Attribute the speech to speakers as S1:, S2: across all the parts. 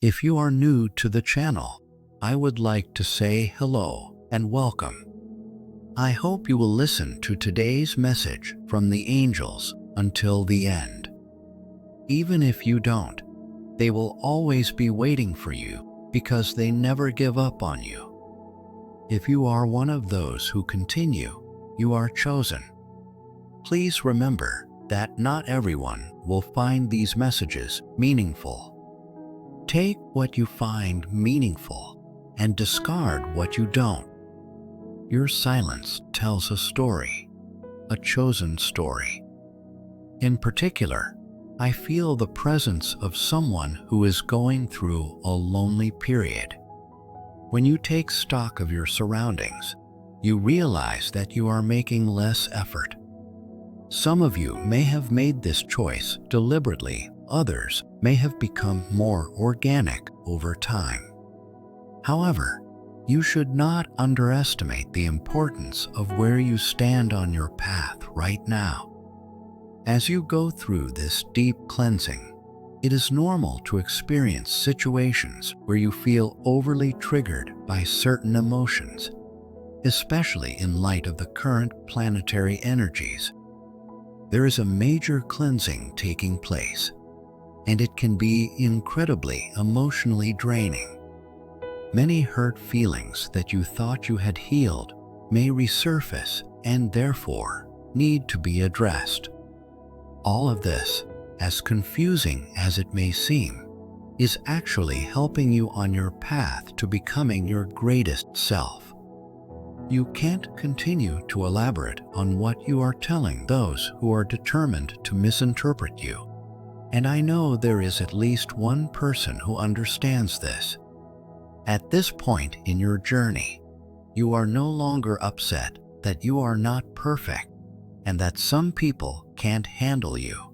S1: If you are new to the channel, I would like to say hello and welcome. I hope you will listen to today's message from the angels until the end. Even if you don't, they will always be waiting for you because they never give up on you. If you are one of those who continue, you are chosen. Please remember that not everyone will find these messages meaningful. Take what you find meaningful and discard what you don't. Your silence tells a story, a chosen story. In particular, I feel the presence of someone who is going through a lonely period. When you take stock of your surroundings, you realize that you are making less effort. Some of you may have made this choice deliberately, others may have become more organic over time. However, you should not underestimate the importance of where you stand on your path right now. As you go through this deep cleansing, it is normal to experience situations where you feel overly triggered by certain emotions, especially in light of the current planetary energies. There is a major cleansing taking place, and it can be incredibly emotionally draining. Many hurt feelings that you thought you had healed may resurface and therefore need to be addressed. All of this, as confusing as it may seem, is actually helping you on your path to becoming your greatest self. You can't continue to elaborate on what you are telling those who are determined to misinterpret you. And I know there is at least one person who understands this. At this point in your journey, you are no longer upset that you are not perfect and that some people can't handle you.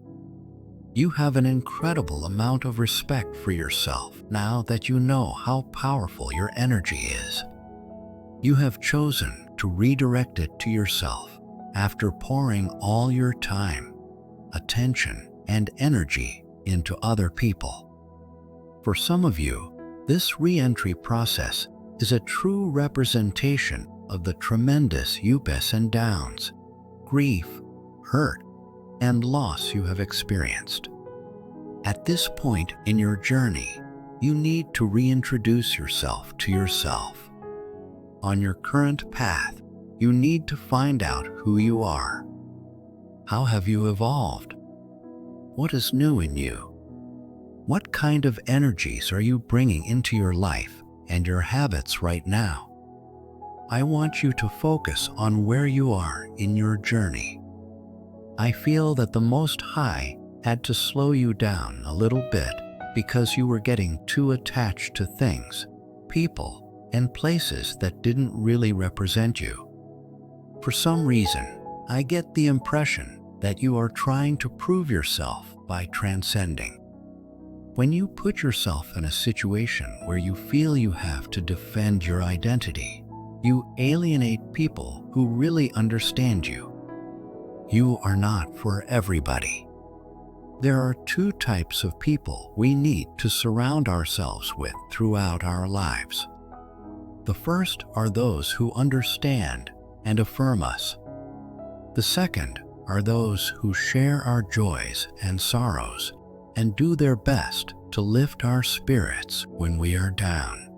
S1: You have an incredible amount of respect for yourself now that you know how powerful your energy is. You have chosen to redirect it to yourself after pouring all your time, attention, and energy into other people. For some of you, this re-entry process is a true representation of the tremendous ups and downs, grief, hurt, and loss you have experienced. At this point in your journey, you need to reintroduce yourself to yourself. On your current path, you need to find out who you are. How have you evolved? What is new in you? What kind of energies are you bringing into your life and your habits right now? I want you to focus on where you are in your journey. I feel that the Most High had to slow you down a little bit because you were getting too attached to things, people, and places that didn't really represent you. For some reason, I get the impression that you are trying to prove yourself by transcending. When you put yourself in a situation where you feel you have to defend your identity, you alienate people who really understand you. You are not for everybody. There are two types of people we need to surround ourselves with throughout our lives. The first are those who understand and affirm us. The second are those who share our joys and sorrows and do their best to lift our spirits when we are down.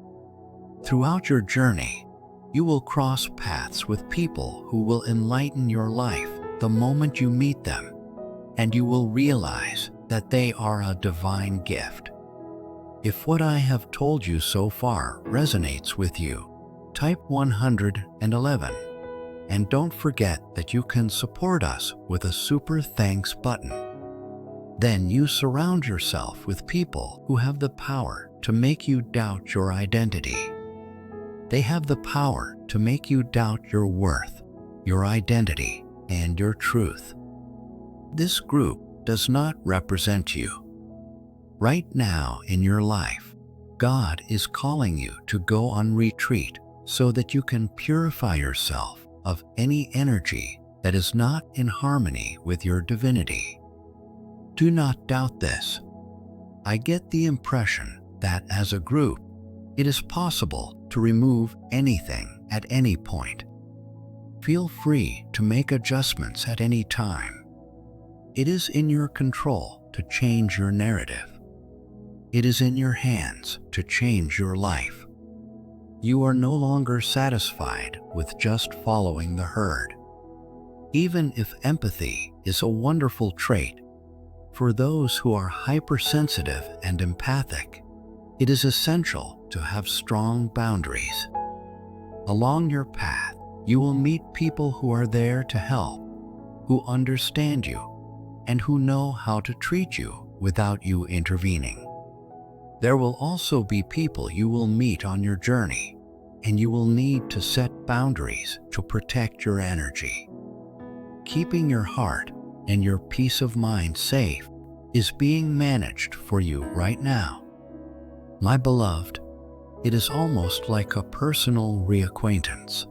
S1: Throughout your journey, you will cross paths with people who will enlighten your life the moment you meet them, and you will realize that they are a divine gift. If what I have told you so far resonates with you, type 111. And don't forget that you can support us with a super thanks button. Then you surround yourself with people who have the power to make you doubt your identity. They have the power to make you doubt your worth, your identity, and your truth. This group does not represent you. Right now in your life, God is calling you to go on retreat so that you can purify yourself of any energy that is not in harmony with your divinity. Do not doubt this. I get the impression that as a group, it is possible to remove anything at any point. Feel free to make adjustments at any time. It is in your control to change your narrative. It is in your hands to change your life. You are no longer satisfied with just following the herd. Even if empathy is a wonderful trait, for those who are hypersensitive and empathic, it is essential to have strong boundaries. Along your path, you will meet people who are there to help, who understand you, and who know how to treat you without you intervening. There will also be people you will meet on your journey, and you will need to set boundaries to protect your energy. Keeping your heart and your peace of mind safe is being managed for you right now. My beloved, it is almost like a personal reacquaintance.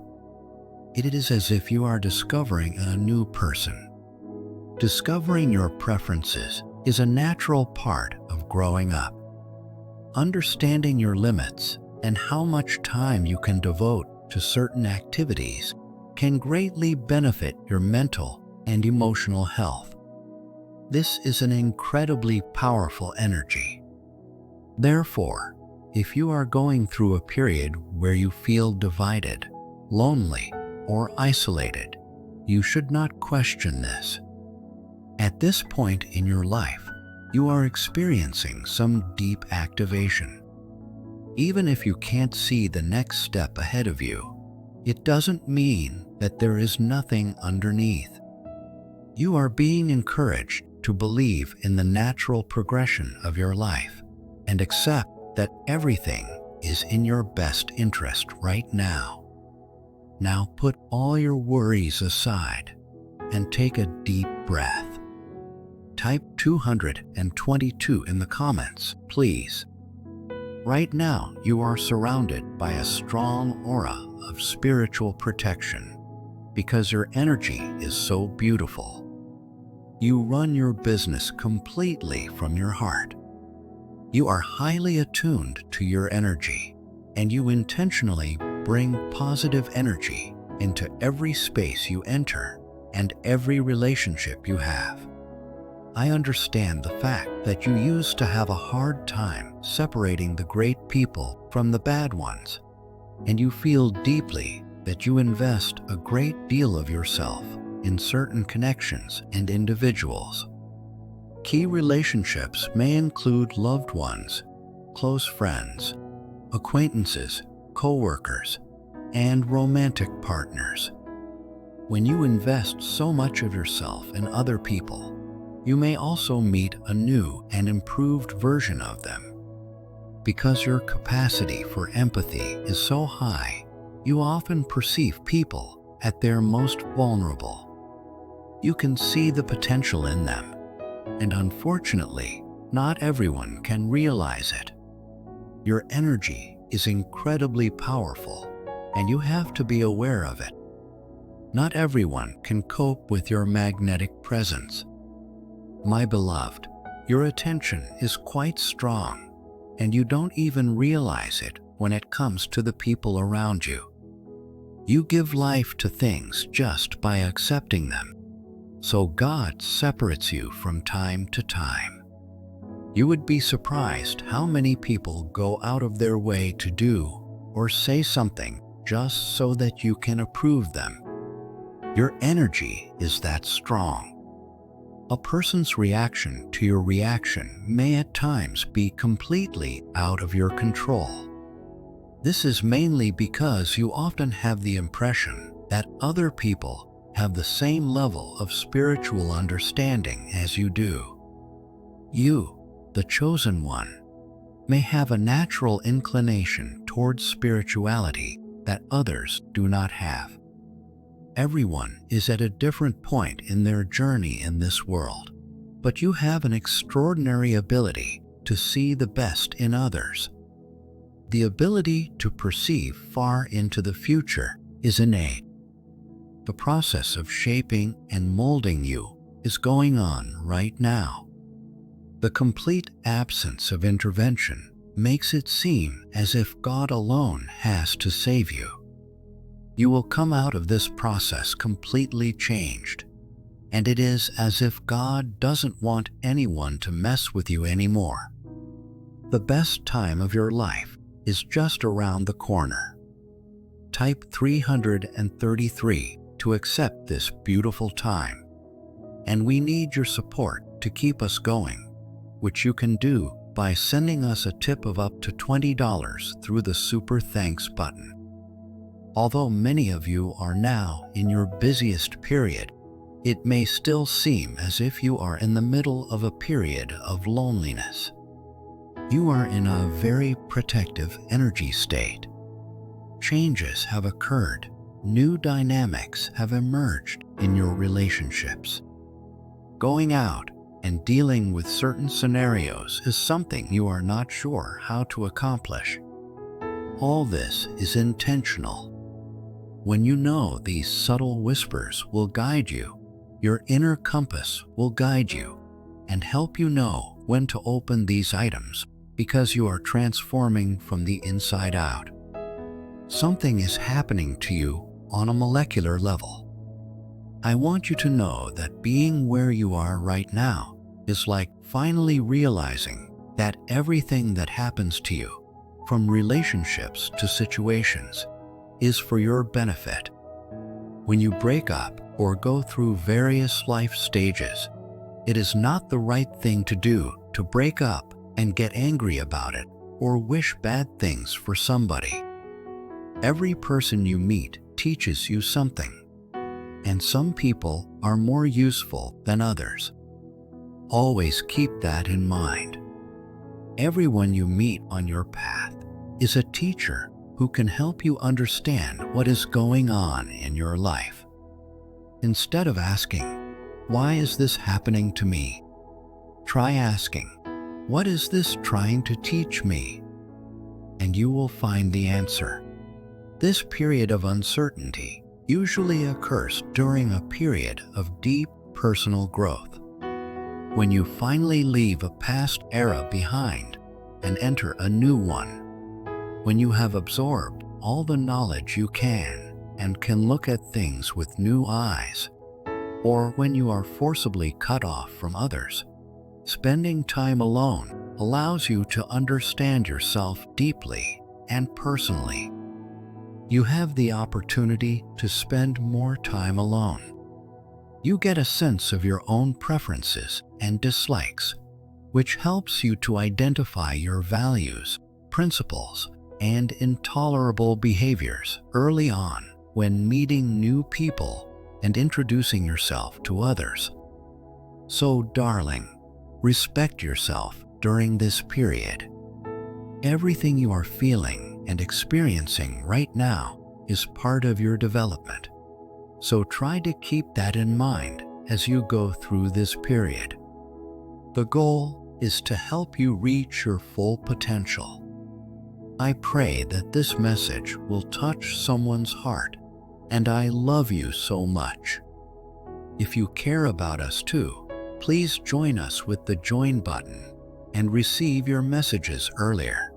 S1: It is as if you are discovering a new person. Discovering your preferences is a natural part of growing up. Understanding your limits and how much time you can devote to certain activities can greatly benefit your mental and emotional health. This is an incredibly powerful energy. Therefore, if you are going through a period where you feel divided, lonely, or isolated, you should not question this. At this point in your life, you are experiencing some deep activation. Even if you can't see the next step ahead of you, it doesn't mean that there is nothing underneath. You are being encouraged to believe in the natural progression of your life and accept that everything is in your best interest right now. Now put all your worries aside and take a deep breath. Type 222 in the comments, please. Right now, you are surrounded by a strong aura of spiritual protection because your energy is so beautiful. You run your business completely from your heart. You are highly attuned to your energy, and you intentionally bring positive energy into every space you enter and every relationship you have. I understand the fact that you used to have a hard time separating the great people from the bad ones, and you feel deeply that you invest a great deal of yourself in certain connections and individuals. Key relationships may include loved ones, close friends, acquaintances, co-workers, and romantic partners. When you invest so much of yourself in other people, you may also meet a new and improved version of them. Because your capacity for empathy is so high, you often perceive people at their most vulnerable. You can see the potential in them, and unfortunately, not everyone can realize it. Your energy is incredibly powerful, and you have to be aware of it. Not everyone can cope with your magnetic presence. My beloved, your attention is quite strong, and you don't even realize it when it comes to the people around you. You give life to things just by accepting them, so God separates you from time to time. You would be surprised how many people go out of their way to do or say something just so that you can approve them. Your energy is that strong. A person's reaction to your reaction may at times be completely out of your control. This is mainly because you often have the impression that other people have the same level of spiritual understanding as you do. You, the chosen one, may have a natural inclination towards spirituality that others do not have. Everyone is at a different point in their journey in this world, but you have an extraordinary ability to see the best in others. The ability to perceive far into the future is innate. The process of shaping and molding you is going on right now. The complete absence of intervention makes it seem as if God alone has to save you. You will come out of this process completely changed, and it is as if God doesn't want anyone to mess with you anymore. The best time of your life is just around the corner. Type 333 to accept this beautiful time, and we need your support to keep us going, which you can do by sending us a tip of up to $20 through the Super Thanks button. Although many of you are now in your busiest period, it may still seem as if you are in the middle of a period of loneliness. You are in a very protective energy state. Changes have occurred. New dynamics have emerged in your relationships. Going out and dealing with certain scenarios is something you are not sure how to accomplish. All this is intentional. When you know these subtle whispers will guide you, your inner compass will guide you and help you know when to open these items because you are transforming from the inside out. Something is happening to you on a molecular level. I want you to know that being where you are right now is like finally realizing that everything that happens to you, from relationships to situations, is for your benefit. When you break up or go through various life stages, it is not the right thing to do to break up and get angry about it or wish bad things for somebody. Every person you meet teaches you something, and some people are more useful than others. Always keep that in mind. Everyone you meet on your path is a teacher who can help you understand what is going on in your life. Instead of asking, "Why is this happening to me?" try asking, "What is this trying to teach me?" And you will find the answer. This period of uncertainty usually occurs during a period of deep personal growth. When you finally leave a past era behind and enter a new one. When you have absorbed all the knowledge you can and can look at things with new eyes. Or when you are forcibly cut off from others. Spending time alone allows you to understand yourself deeply and personally. You have the opportunity to spend more time alone. You get a sense of your own preferences and dislikes, which helps you to identify your values, principles, and intolerable behaviors early on when meeting new people and introducing yourself to others. So, darling, respect yourself during this period. Everything you are feeling and experiencing right now is part of your development. So try to keep that in mind as you go through this period. The goal is to help you reach your full potential. I pray that this message will touch someone's heart, and I love you so much. If you care about us too, please join us with the join button and receive your messages earlier.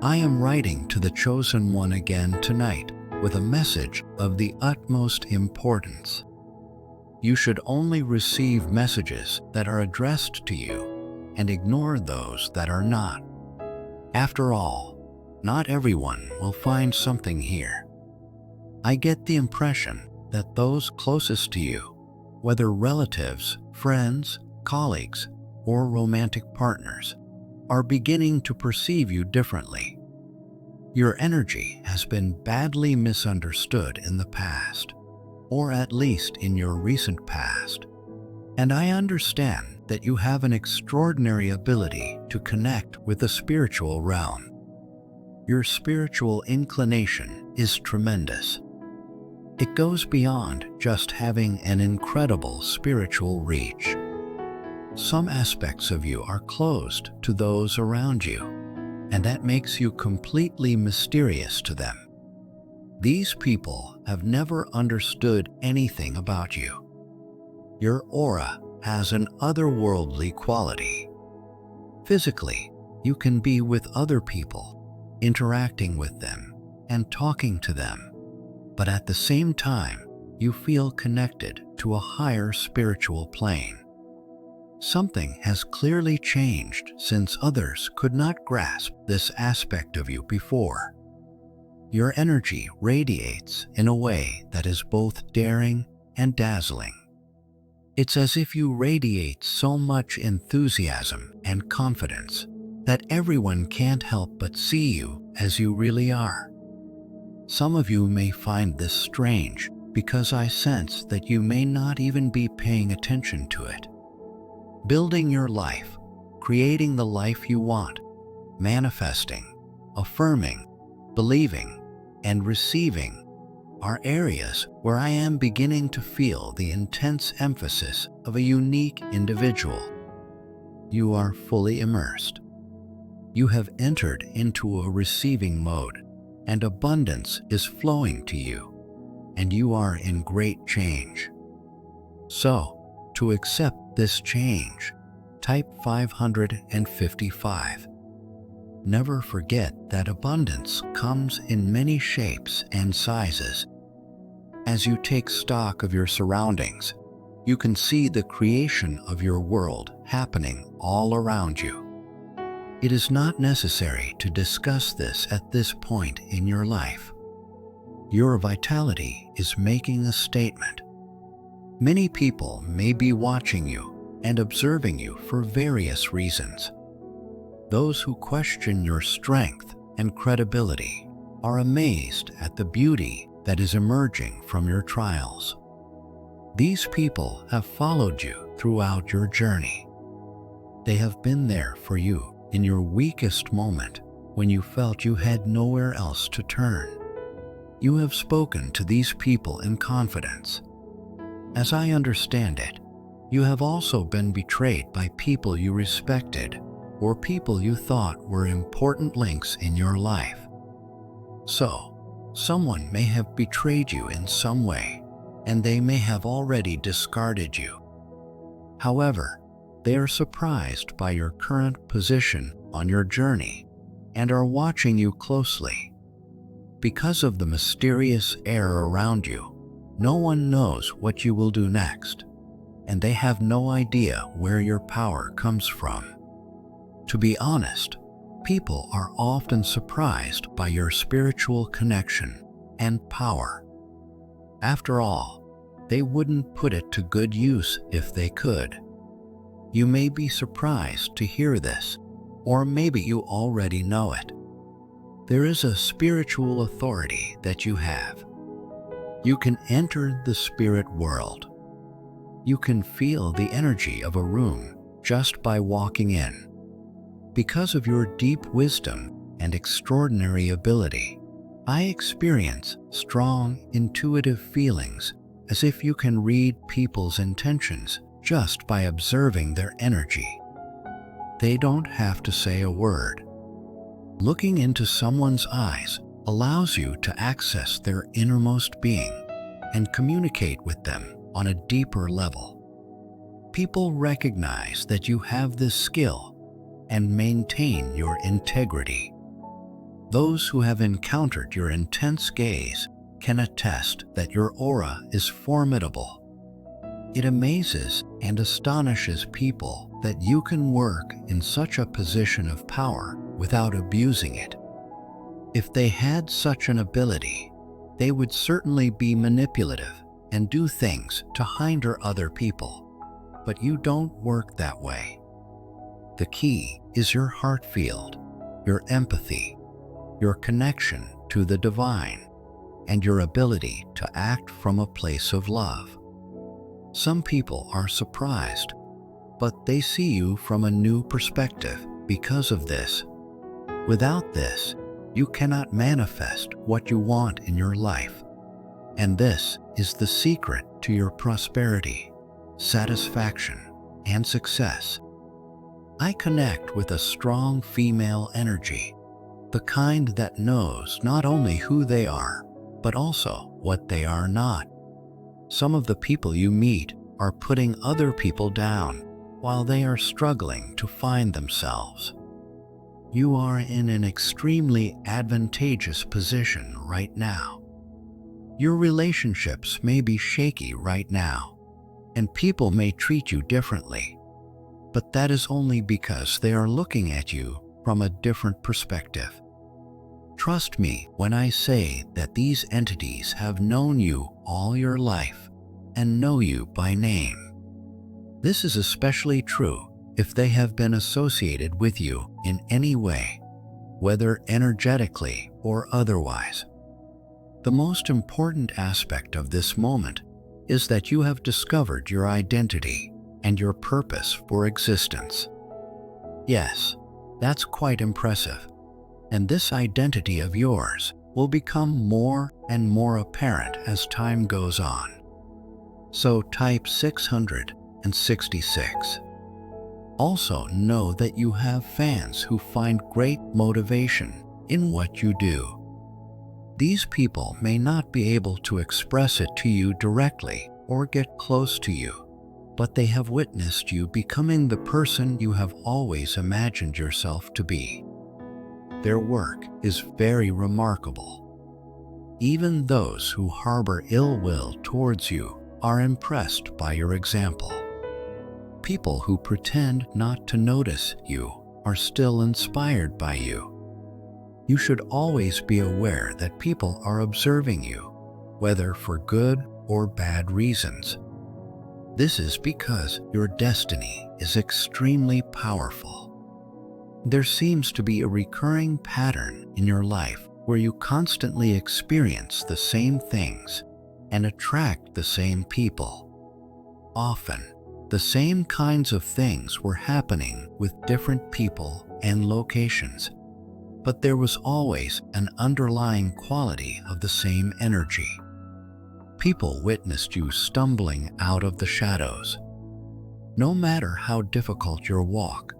S1: I am writing to the chosen one again tonight with a message of the utmost importance. You should only receive messages that are addressed to you and ignore those that are not. After all, not everyone will find something here. I get the impression that those closest to you, whether relatives, friends, colleagues, or romantic partners, are beginning to perceive you differently. Your energy has been badly misunderstood in the past, or at least in your recent past. And I understand that you have an extraordinary ability to connect with the spiritual realm. Your spiritual inclination is tremendous. It goes beyond just having an incredible spiritual reach. Some aspects of you are closed to those around you, and that makes you completely mysterious to them. These people have never understood anything about you. Your aura has an otherworldly quality. Physically, You can be with other people, interacting with them, and talking to them, but at the same time, you feel connected to a higher spiritual plane. Something has clearly changed since others could not grasp this aspect of you before. Your energy radiates in a way that is both daring and dazzling. It's as if you radiate so much enthusiasm and confidence that everyone can't help but see you as you really are. Some of you may find this strange because I sense that you may not even be paying attention to it. Building your life, creating the life you want, manifesting, affirming, believing, and receiving are areas where I am beginning to feel the intense emphasis of a unique individual. You are fully immersed. You have entered into a receiving mode, and abundance is flowing to you, and you are in great change. So, to accept this change, type 555. Never forget that abundance comes in many shapes and sizes. As you take stock of your surroundings, you can see the creation of your world happening all around you. It is not necessary to discuss this at this point in your life. Your vitality is making a statement. Many people may be watching you and observing you for various reasons. Those who question your strength and credibility are amazed at the beauty that is emerging from your trials. These people have followed you throughout your journey. They have been there for you in your weakest moment when you felt you had nowhere else to turn. You have spoken to these people in confidence. As I understand it, you have also been betrayed by people you respected or people you thought were important links in your life. So, someone may have betrayed you in some way, and they may have already discarded you. However, they are surprised by your current position on your journey and are watching you closely. Because of the mysterious air around you, no one knows what you will do next, and they have no idea where your power comes from. To be honest, people are often surprised by your spiritual connection and power. After all, they wouldn't put it to good use if they could. You may be surprised to hear this, or maybe you already know it. There is a spiritual authority that you have. You can enter the spirit world. You can feel the energy of a room just by walking in. Because of your deep wisdom and extraordinary ability, I experience strong, intuitive feelings as if you can read people's intentions just by observing their energy. They don't have to say a word. Looking into someone's eyes allows you to access their innermost being and communicate with them on a deeper level. People recognize that you have this skill and maintain your integrity. Those who have encountered your intense gaze can attest that your aura is formidable. It amazes and astonishes people that you can work in such a position of power without abusing it. If they had such an ability, they would certainly be manipulative and do things to hinder other people. But you don't work that way. The key is your heart field, your empathy, your connection to the divine, and your ability to act from a place of love. Some people are surprised, but they see you from a new perspective because of this. Without this, you cannot manifest what you want in your life. And this is the secret to your prosperity, satisfaction, and success. I connect with a strong female energy, the kind that knows not only who they are, but also what they are not. Some of the people you meet are putting other people down while they are struggling to find themselves. You are in an extremely advantageous position right now. Your relationships may be shaky right now, and people may treat you differently, but that is only because they are looking at you from a different perspective. Trust me when I say that these entities have known you all your life and know you by name. This is especially true if they have been associated with you in any way, whether energetically or otherwise. The most important aspect of this moment is that you have discovered your identity and your purpose for existence. Yes, that's quite impressive, and this identity of yours will become more and more apparent as time goes on. So type 666. Also know that you have fans who find great motivation in what you do. These people may not be able to express it to you directly or get close to you, but they have witnessed you becoming the person you have always imagined yourself to be. Their work is very remarkable. Even those who harbor ill will towards you are impressed by your example. People who pretend not to notice you are still inspired by you. You should always be aware that people are observing you, whether for good or bad reasons. This is because your destiny is extremely powerful. There seems to be a recurring pattern in your life where you constantly experience the same things and attract the same people. Often, the same kinds of things were happening with different people and locations, but there was always an underlying quality of the same energy. People witnessed you stumbling out of the shadows. No matter how difficult your walk,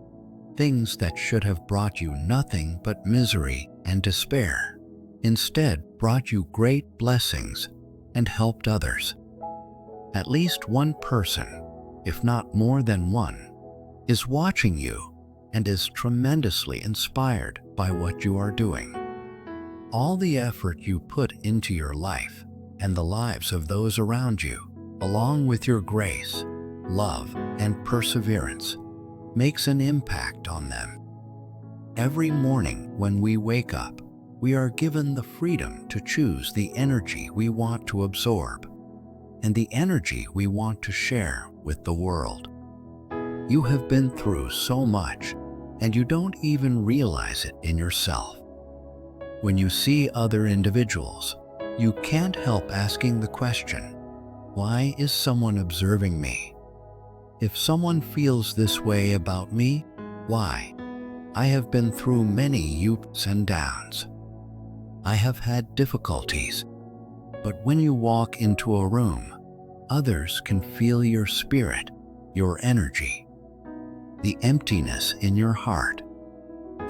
S1: things that should have brought you nothing but misery and despair instead brought you great blessings and helped others. At least one person, if not more than one, is watching you and is tremendously inspired by what you are doing. All the effort you put into your life and the lives of those around you, along with your grace, love, and perseverance, makes an impact on them. Every morning when we wake up, we are given the freedom to choose the energy we want to absorb and the energy we want to share with the world. You have been through so much, and you don't even realize it in yourself. When you see other individuals, you can't help asking the question, why is someone observing me? If someone feels this way about me, why? I have been through many ups and downs. I have had difficulties, but when you walk into a room, others can feel your spirit, your energy, the emptiness in your heart.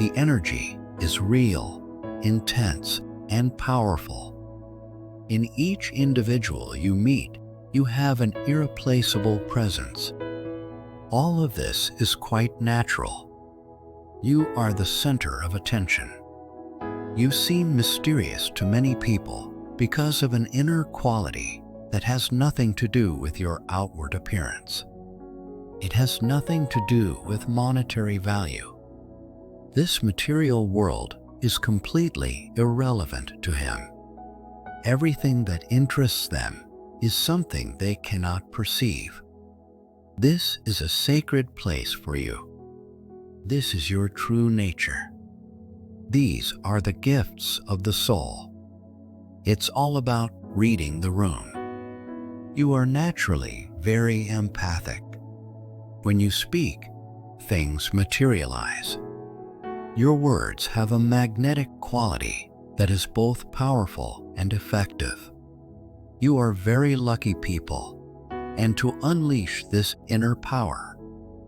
S1: The energy is real, intense, and powerful. In each individual you meet, you have an irreplaceable presence. All of this is quite natural. You are the center of attention. You seem mysterious to many people because of an inner quality that has nothing to do with your outward appearance. It has nothing to do with monetary value. This material world is completely irrelevant to him. Everything that interests them is something they cannot perceive. This is a sacred place for you. This is your true nature. These are the gifts of the soul. It's all about reading the room. You are naturally very empathic. When you speak, things materialize. Your words have a magnetic quality that is both powerful and effective. You are very lucky people, and to unleash this inner power,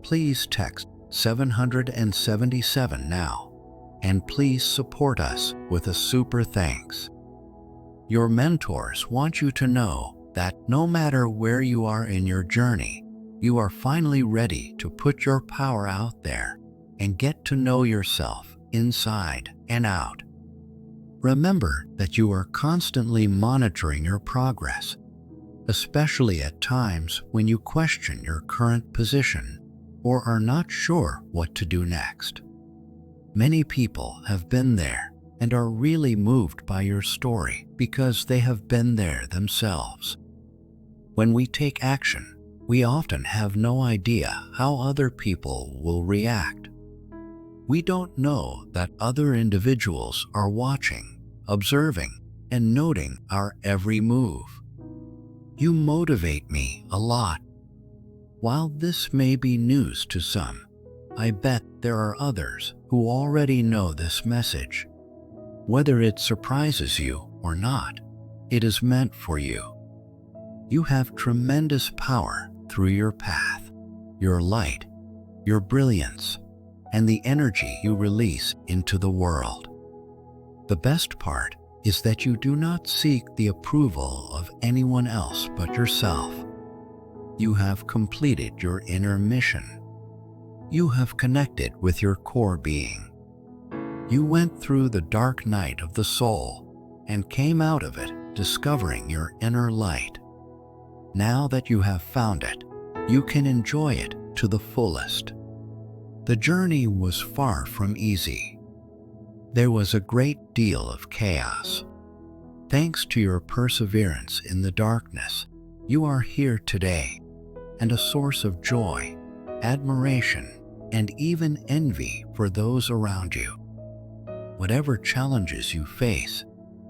S1: please text 777 now, and please support us with a super thanks. Your mentors want you to know that no matter where you are in your journey, you are finally ready to put your power out there and get to know yourself inside and out. Remember that you are constantly monitoring your progress, especially at times when you question your current position or are not sure what to do next. Many people have been there and are really moved by your story because they have been there themselves. When we take action, we often have no idea how other people will react. We don't know that other individuals are watching, observing, and noting our every move. You motivate me a lot. While this may be news to some, I bet there are others who already know this message. Whether it surprises you or not, it is meant for you. You have tremendous power through your path, your light, your brilliance, and the energy you release into the world. The best part is that you do not seek the approval of anyone else but yourself. You have completed your inner mission. You have connected with your core being. You went through the dark night of the soul and came out of it discovering your inner light. Now that you have found it, you can enjoy it to the fullest. The journey was far from easy. There was a great deal of chaos. Thanks to your perseverance in the darkness, you are here today, and a source of joy, admiration, and even envy for those around you. Whatever challenges you face,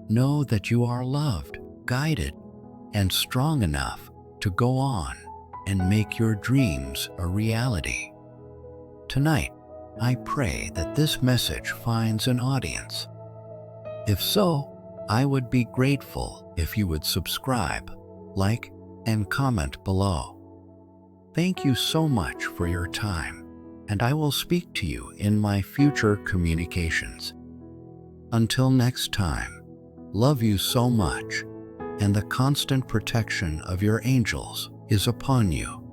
S1: know that you are loved, guided, and strong enough to go on and make your dreams a reality. Tonight, I pray that this message finds an audience. If so, I would be grateful if you would subscribe, like, and comment below. Thank you so much for your time, and I will speak to you in my future communications. Until next time, love you so much, and the constant protection of your angels is upon you.